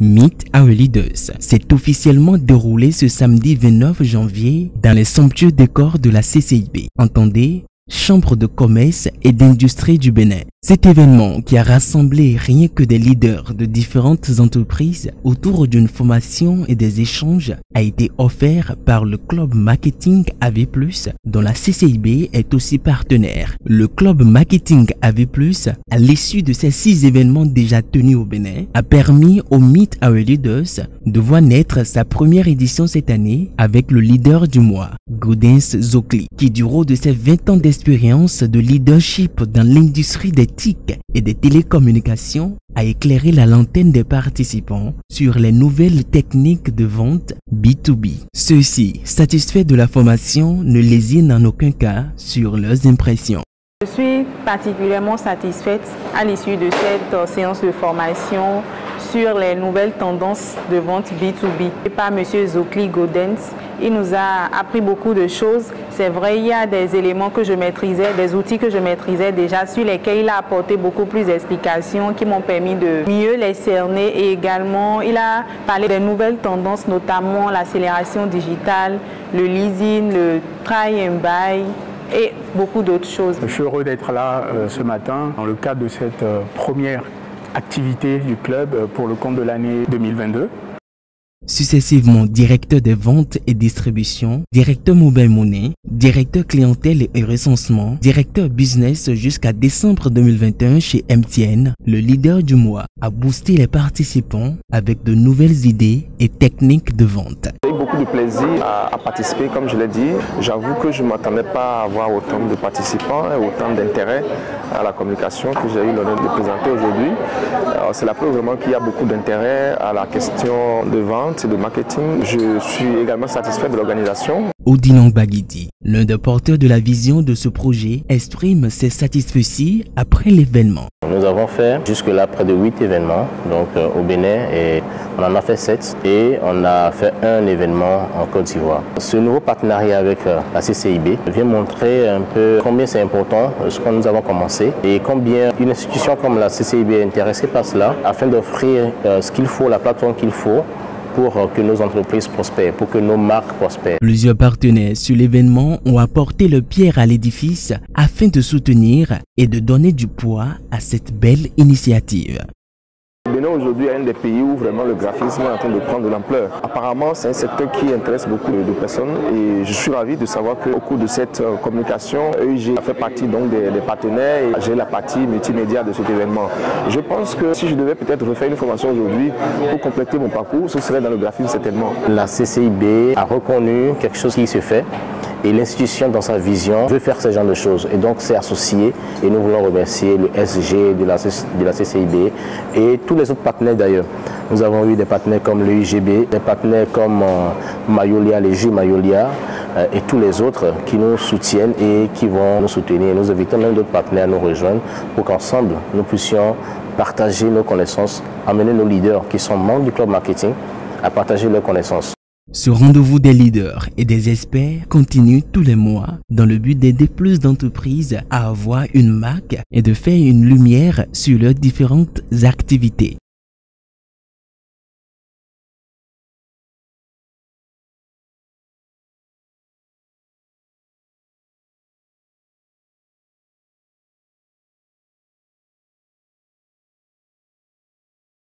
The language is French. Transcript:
Meet Our Leaders s'est officiellement déroulé ce samedi 29 janvier dans les somptueux décors de la CCIB. Entendez, Chambre de commerce et d'industrie du Bénin. Cet événement qui a rassemblé rien que des leaders de différentes entreprises autour d'une formation et des échanges a été offert par le Club Marketing AV+, dont la CCIB est aussi partenaire. Le Club Marketing AV+, à l'issue de ces 6 événements déjà tenus au Bénin, a permis au Meet Our Leaders de voir naître sa première édition cette année avec le leader du mois, Gaudens Zokli, qui du haut de ses 20 ans d'expérience de leadership dans l'industrie des TIC et des télécommunications a éclairé la lanterne des participants sur les nouvelles techniques de vente B2B. Ceux-ci, satisfaits de la formation, ne lésinent en aucun cas sur leurs impressions. Je suis particulièrement satisfaite à l'issue de cette séance de formation sur les nouvelles tendances de vente B2B. Et par M. Zokli Gaudens, il nous a appris beaucoup de choses. C'est vrai, il y a des éléments que je maîtrisais, des outils que je maîtrisais déjà, sur lesquels il a apporté beaucoup plus d'explications qui m'ont permis de mieux les cerner. Et également, il a parlé des nouvelles tendances, notamment l'accélération digitale, le leasing, le try and buy, et beaucoup d'autres choses. Je suis heureux d'être là ce matin dans le cadre de cette première activité du club pour le compte de l'année 2022. Successivement directeur des ventes et distribution, directeur mobile money, directeur clientèle et recensement, directeur business jusqu'à décembre 2021 chez MTN, le leader du mois a boosté les participants avec de nouvelles idées et techniques de vente. J'ai eu beaucoup de plaisir à participer, comme je l'ai dit. J'avoue que je ne m'attendais pas à avoir autant de participants et autant d'intérêt à la communication que j'ai eu l'honneur de présenter aujourd'hui. C'est la preuve vraiment qu'il y a beaucoup d'intérêt à la question de vente et de marketing. Je suis également satisfait de l'organisation. Odilon Baguidi, l'un des porteurs de la vision de ce projet, exprime ses satisfecits après l'événement. Nous avons fait jusque-là près de 8 événements donc, au Bénin et on en a fait 7 et on a fait un événement en Côte d'Ivoire. Ce nouveau partenariat avec la CCIB vient montrer un peu combien c'est important ce que nous avons commencé et combien une institution comme la CCIB est intéressée par cela afin d'offrir ce qu'il faut, la plateforme qu'il faut pour que nos entreprises prospèrent, pour que nos marques prospèrent. Plusieurs partenaires sur l'événement ont apporté leur pierre à l'édifice afin de soutenir et de donner du poids à cette belle initiative. Le Bénin aujourd'hui est un des pays où vraiment le graphisme est en train de prendre de l'ampleur. Apparemment, c'est un secteur qui intéresse beaucoup de personnes et je suis ravi de savoir qu'au cours de cette communication, EIG a fait partie donc des partenaires et j'ai la partie multimédia de cet événement. Je pense que si je devais peut-être refaire une formation aujourd'hui pour compléter mon parcours, ce serait dans le graphisme certainement. La CCIB a reconnu quelque chose qui se fait. Et l'institution, dans sa vision, veut faire ce genre de choses. Et donc, c'est associé. Et nous voulons remercier le SG de la CCIB et tous les autres partenaires d'ailleurs. Nous avons eu des partenaires comme le UGB, des partenaires comme Mayolia, les Jeux Mayolia et tous les autres qui nous soutiennent et qui vont nous soutenir. Nous invitons même d'autres partenaires à nous rejoindre pour qu'ensemble, nous puissions partager nos connaissances, amener nos leaders qui sont membres du club marketing à partager leurs connaissances. Ce rendez-vous des leaders et des experts continue tous les mois dans le but d'aider plus d'entreprises à avoir une marque et de faire une lumière sur leurs différentes activités.